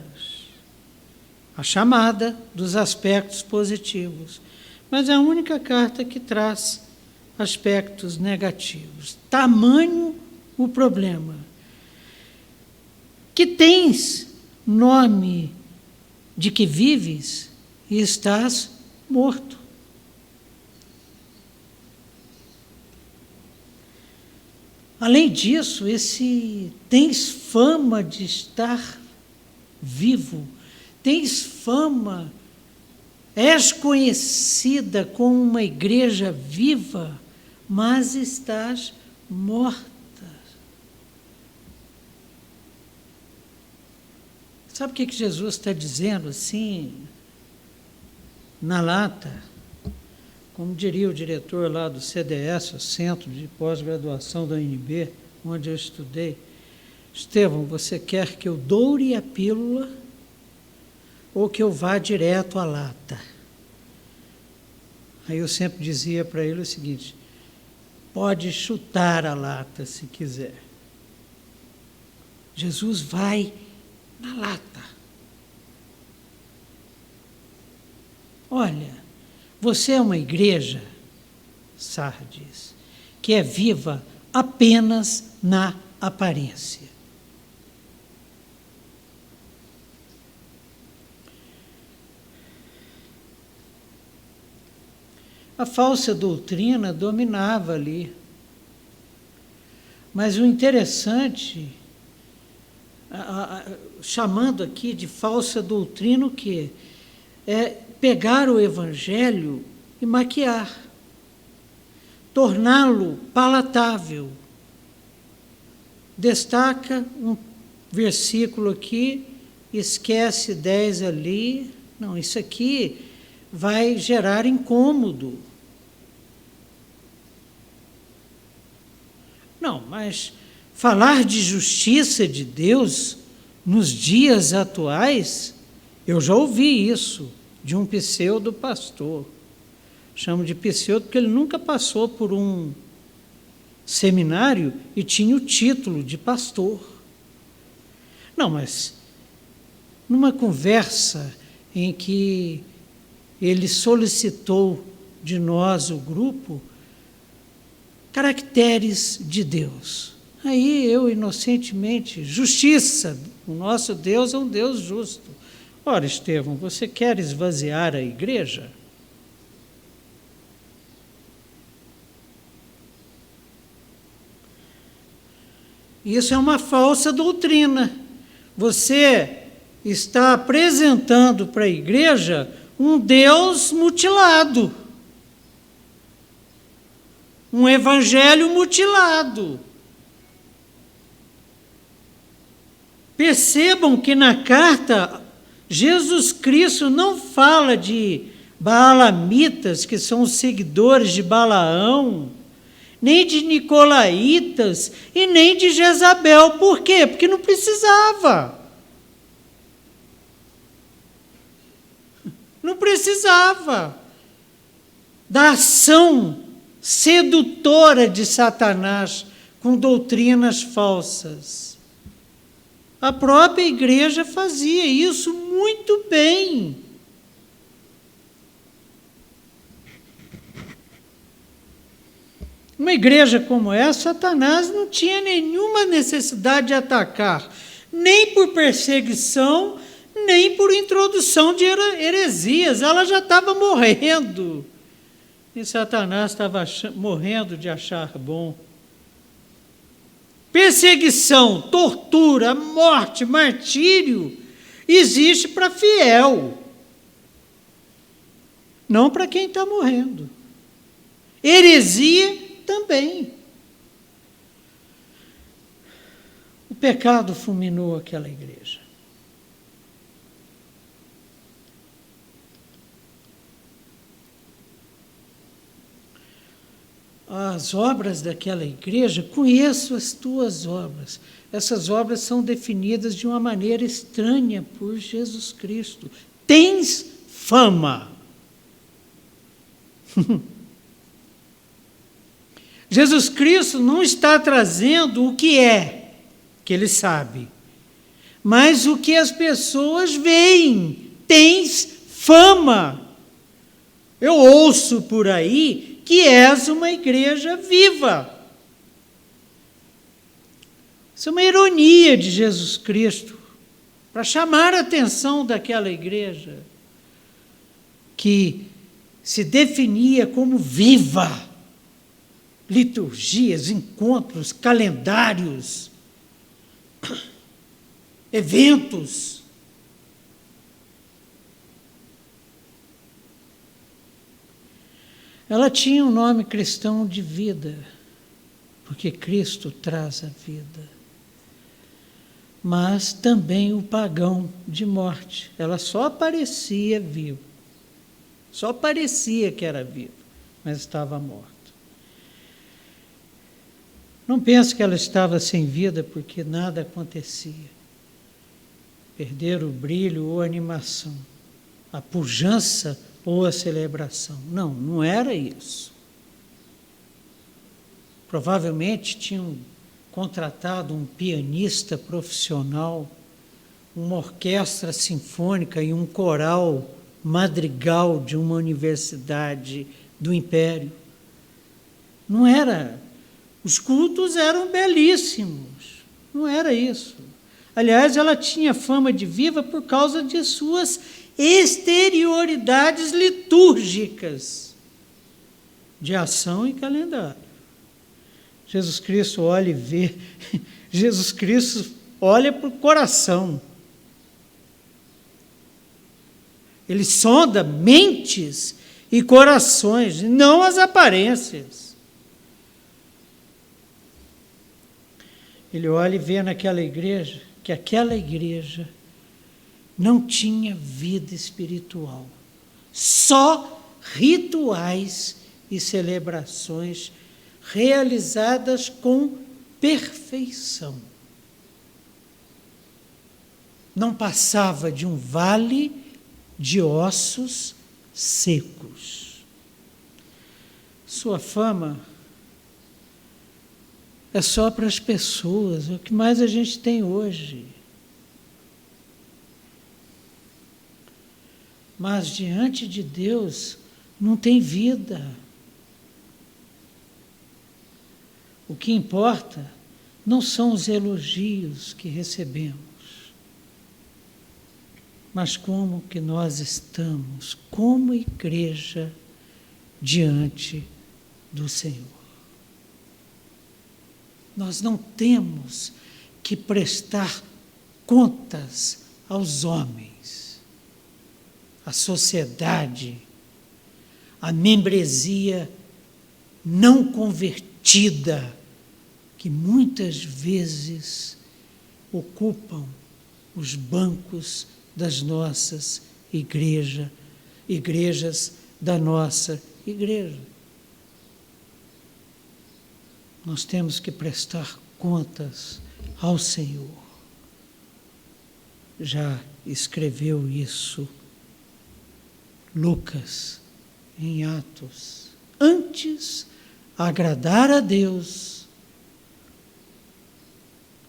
S1: A chamada dos aspectos positivos. Mas é a única carta que traz aspectos negativos. Tamanho o problema. Que tens nome de que vives e estás morto. Além disso, tens fama de estar vivo, tens fama, és conhecida como uma igreja viva, mas estás morta. Sabe o que Jesus está dizendo assim, na lata? Como diria o diretor lá do CDS, o Centro de Pós-Graduação da UNB, onde eu estudei, Estevão, você quer que eu doure a pílula ou que eu vá direto à lata? Aí eu sempre dizia para ele o seguinte, pode chutar a lata se quiser. Jesus vai na lata. Olha, você é uma igreja, Sardes, que é viva apenas na aparência. A falsa doutrina dominava ali. Mas o interessante, chamando aqui de falsa doutrina, o quê? É pegar o evangelho e maquiar, torná-lo palatável. Destaca um versículo aqui, esquece 10 ali. Não, isso aqui vai gerar incômodo. Não, mas falar de justiça de Deus nos dias atuais, eu já ouvi isso de um pseudo-pastor. Chamo de pseudo porque ele nunca passou por um seminário e tinha o título de pastor. Não, mas numa conversa em que ele solicitou de nós, o grupo, caracteres de Deus. Aí eu, inocentemente, justiça, o nosso Deus é um Deus justo. Ora, Estevão, você quer esvaziar a igreja? Isso é uma falsa doutrina. Você está apresentando para a igreja um Deus mutilado, um evangelho mutilado. Percebam que na carta, Jesus Cristo não fala de baalamitas, que são os seguidores de Balaão, nem de nicolaítas e nem de Jezabel. Por quê? Porque não precisava. Não precisava da ação sedutora de Satanás com doutrinas falsas. A própria igreja fazia isso muito bem. Uma igreja como essa, Satanás não tinha nenhuma necessidade de atacar, nem por perseguição, nem por introdução de heresias. Ela já estava morrendo. E Satanás estava morrendo de achar bom. Perseguição, tortura, morte, martírio, existe para fiel, não para quem está morrendo. Heresia também. O pecado fulminou aquela igreja. As obras daquela igreja, conheço as tuas obras. Essas obras são definidas de uma maneira estranha por Jesus Cristo. Tens fama. Jesus Cristo não está trazendo o que é, que ele sabe, mas o que as pessoas veem. Tens fama. Eu ouço por aí que és uma igreja viva. Isso é uma ironia de Jesus Cristo, para chamar a atenção daquela igreja, que se definia como viva. Liturgias, encontros, calendários, eventos. Ela tinha um nome cristão de vida, porque Cristo traz a vida. Mas também o pagão de morte. Ela só parecia viva. Só parecia que era viva, mas estava morta. Não pense que ela estava sem vida porque nada acontecia. Perderam o brilho ou a animação, a pujança ou a celebração. Não, não era isso. Provavelmente tinham contratado um pianista profissional, uma orquestra sinfônica e um coral madrigal de uma universidade do Império. Não era. Os cultos eram belíssimos. Não era isso. Aliás, ela tinha fama de viva por causa de suas exterioridades litúrgicas de ação e calendário. Jesus Cristo olha e vê. Jesus Cristo olha para o coração. Ele sonda mentes e corações, não as aparências. Ele olha e vê naquela igreja que aquela igreja não tinha vida espiritual, só rituais e celebrações realizadas com perfeição. Não passava de um vale de ossos secos. Sua fama é só para as pessoas, é o que mais a gente tem hoje. Mas diante de Deus não tem vida. O que importa não são os elogios que recebemos, mas como que nós estamos como igreja diante do Senhor. Nós não temos que prestar contas aos homens. a sociedade, a membresia não convertida, que muitas vezes ocupam os bancos das nossas igrejas da nossa igreja. Nós temos que prestar contas ao Senhor. Já escreveu isso Lucas em Atos. Antes agradar a Deus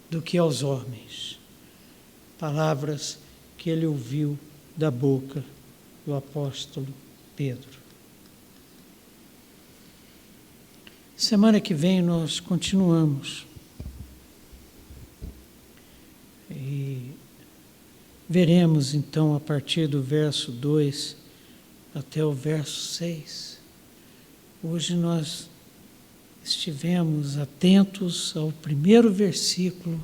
S1: do que aos homens. Palavras que ele ouviu da boca do apóstolo Pedro. Semana que vem nós continuamos. E veremos então a partir do verso 2 até o verso 6. Hoje nós estivemos atentos ao primeiro versículo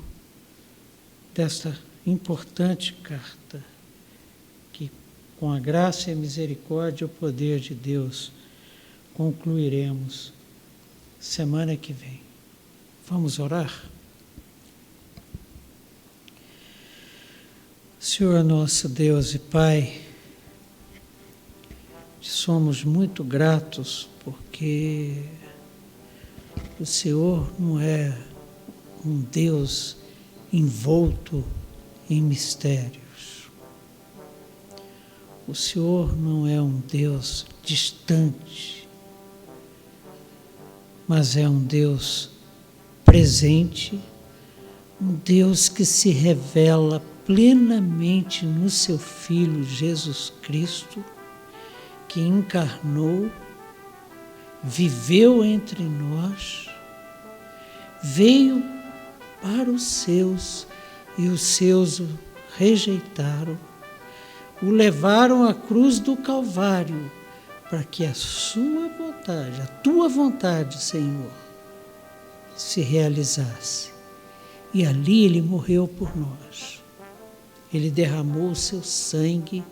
S1: desta importante carta, que com a graça e a misericórdia e o poder de Deus concluiremos semana que vem. Vamos orar? Senhor nosso Deus e Pai, somos muito gratos porque o Senhor não é um Deus envolto em mistérios. O Senhor não é um Deus distante, mas é um Deus presente, um Deus que se revela plenamente no seu Filho Jesus Cristo, que encarnou, viveu entre nós, veio para os seus e os seus o rejeitaram, o levaram à cruz do Calvário para que a sua vontade, a tua vontade, Senhor, se realizasse. E ali ele morreu por nós. Ele derramou o seu sangue,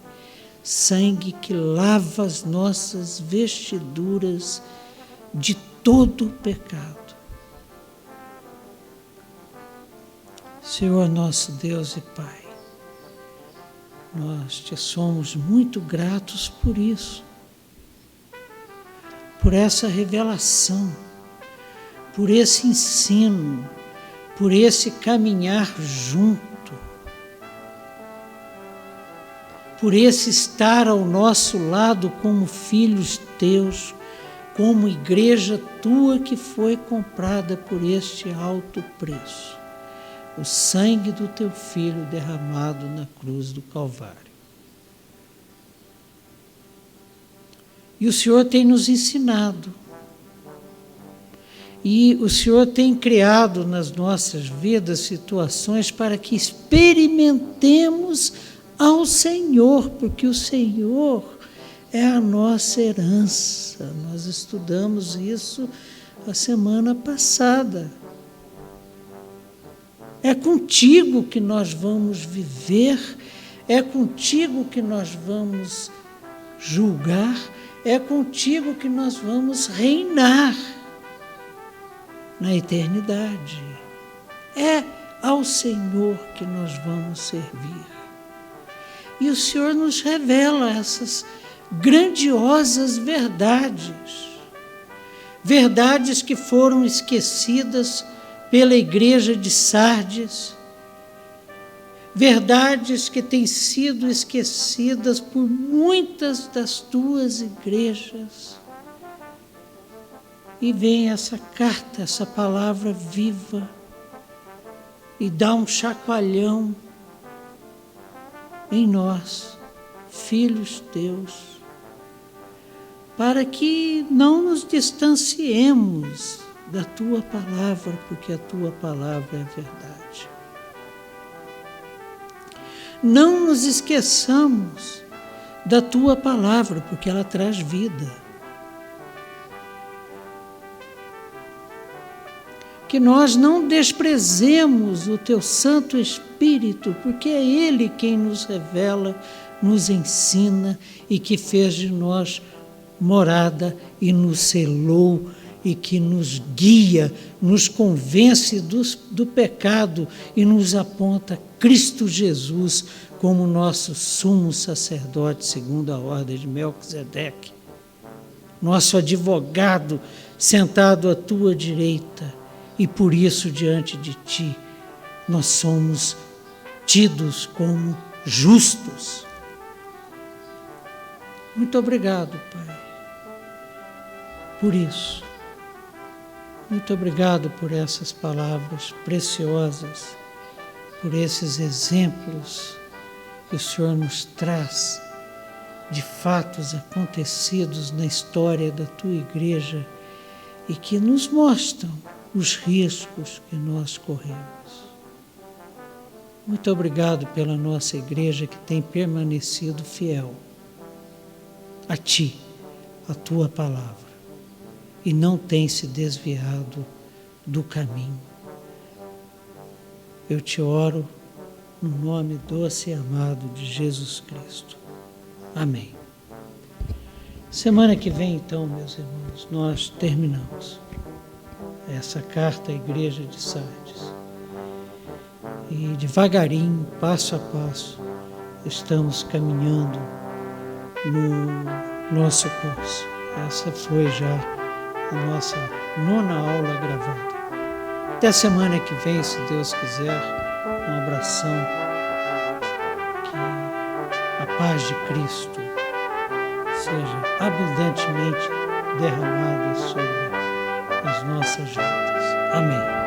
S1: sangue que lava as nossas vestiduras de todo o pecado. Senhor nosso Deus e Pai, nós te somos muito gratos por isso, por essa revelação, por esse ensino, por esse caminhar junto, por esse estar ao nosso lado como filhos teus, como igreja tua que foi comprada por este alto preço, o sangue do teu Filho derramado na cruz do Calvário. E o Senhor tem nos ensinado, e o Senhor tem criado nas nossas vidas situações para que experimentemos ao Senhor, porque o Senhor é a nossa herança. Nós estudamos isso a semana passada. É contigo que nós vamos viver, é contigo que nós vamos julgar, é contigo que nós vamos reinar na eternidade. É ao Senhor que nós vamos servir. E o Senhor nos revela essas grandiosas verdades, verdades que foram esquecidas pela igreja de Sardes, verdades que têm sido esquecidas por muitas das tuas igrejas. E vem essa carta, essa palavra viva, e dá um chacoalhão em nós, filhos teus, para que não nos distanciemos da tua palavra, porque a tua palavra é verdade. Não nos esqueçamos da tua palavra, porque ela traz vida. Que nós não desprezemos o teu Santo Espírito, porque é Ele quem nos revela nos ensina e que fez de nós morada e nos selou e que nos guia, nos convence do pecado e nos aponta Cristo Jesus como nosso sumo sacerdote segundo a ordem de Melquisedeque, nosso advogado sentado à tua direita, e por isso diante de ti nós somos tidos como justos. Muito obrigado, Pai, por isso. Muito obrigado por essas palavras preciosas, por esses exemplos que o Senhor nos traz de fatos acontecidos na história da tua igreja e que nos mostram os riscos que nós corremos. Muito obrigado pela nossa igreja que tem permanecido fiel a Ti, a Tua palavra, e não tem se desviado do caminho. Eu te oro no nome doce e amado de Jesus Cristo. Amém. Semana que vem, então, meus irmãos, nós terminamos essa carta à igreja de Sardes. E devagarinho, passo a passo, estamos caminhando no nosso curso. Essa foi já a nossa 9ª aula gravada. Até semana que vem, se Deus quiser. Um abração. Que a paz de Cristo seja abundantemente derramada sobre as nossas vidas. Amém.